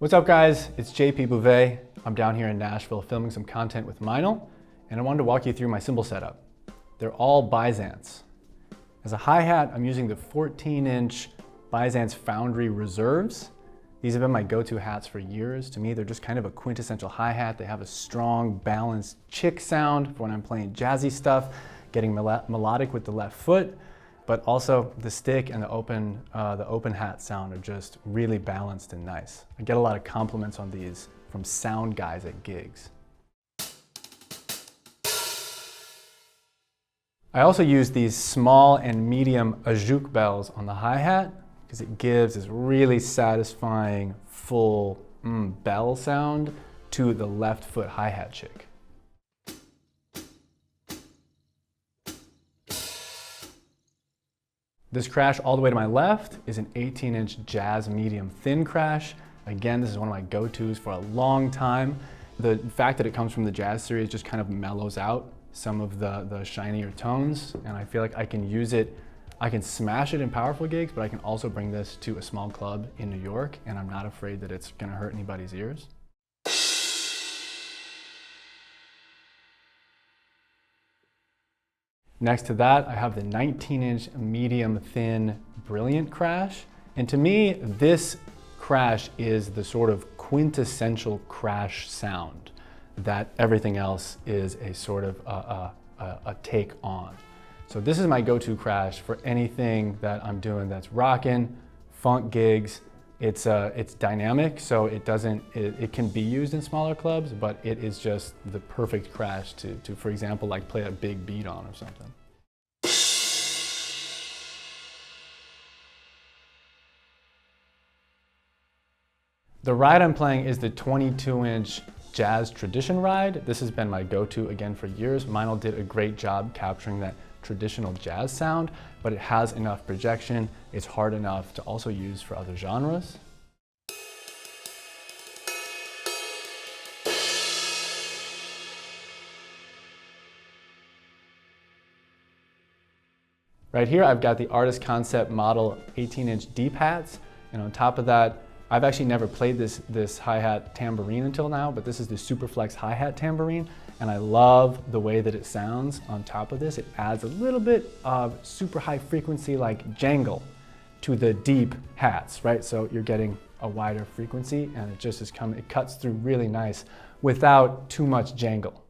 What's up guys, it's JP Bouvet. I'm down here in Nashville filming some content with Meinl, and I wanted to walk you through my cymbal setup. They're all Byzance. As a hi-hat, I'm using the 14-inch Byzance Foundry Reserves. These have been my go-to hats for years. To me, they're just kind of a quintessential hi-hat. They have a strong, balanced chick sound for when I'm playing jazzy stuff, getting melodic with the left foot, but also the stick and the open hat sound are just really balanced and nice. I get a lot of compliments on these from sound guys at gigs. I also use these small and medium Ajuch bells on the hi-hat because it gives this really satisfying full bell sound to the left foot hi-hat chick. This crash all the way to my left is an 18-inch jazz medium thin crash. Again, this is one of my go-tos for a long time. The fact that it comes from the jazz series just kind of mellows out some of the shinier tones, and I feel like I can use it, I can smash it in powerful gigs, but I can also bring this to a small club in New York, and I'm not afraid that it's gonna hurt anybody's ears. Next to that, I have the 19-inch medium thin brilliant crash. And to me, this crash is the sort of quintessential crash sound that everything else is a sort of a take on. So this is my go-to crash for anything that I'm doing that's rockin', funk gigs. It's dynamic, so it can be used in smaller clubs, but it is just the perfect crash to for example, like play a big beat on or something. The ride I'm playing is the 22-inch Jazz Tradition ride. This has been my go-to again for years. Meinl did a great job capturing that traditional jazz sound, but it has enough projection. It's hard enough to also use for other genres. Right here, I've got the Artist Concept Model 18-inch deep hats, and on top of that, I've actually never played this hi-hat tambourine until now, but this is the Superflex hi-hat tambourine, and I love the way that it sounds on top of this. It adds a little bit of super high frequency like jangle to the deep hats, right? So you're getting a wider frequency, and it cuts through really nice without too much jangle.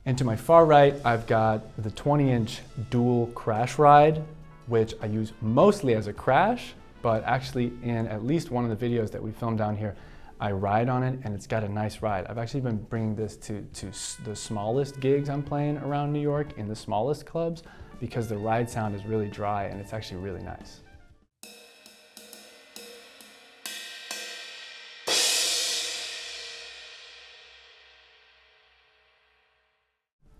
And to my far right, I've got the 20-inch dual crash ride, which I use mostly as a crash, but actually in at least one of the videos that we filmed down here, I ride on it and it's got a nice ride. I've actually been bringing this to the smallest gigs I'm playing around New York in the smallest clubs because the ride sound is really dry and it's actually really nice.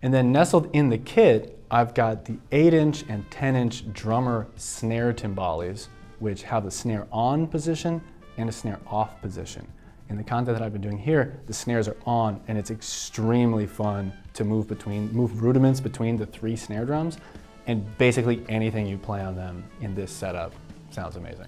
And then nestled in the kit, I've got the 8-inch and 10-inch drummer Snare Timbales, which have the snare on position and a snare off position. In the content that I've been doing here, the snares are on, and it's extremely fun to move rudiments between the 3 snare drums, and basically anything you play on them in this setup sounds amazing.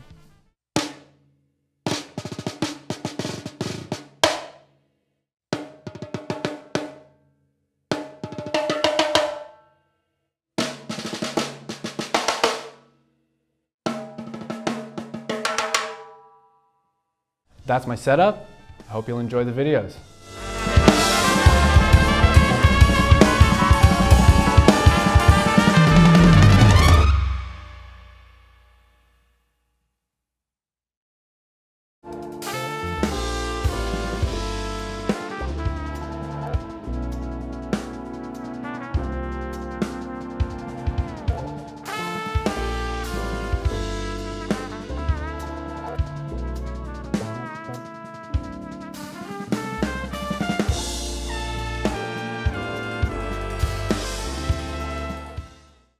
That's my setup. I hope you'll enjoy the videos.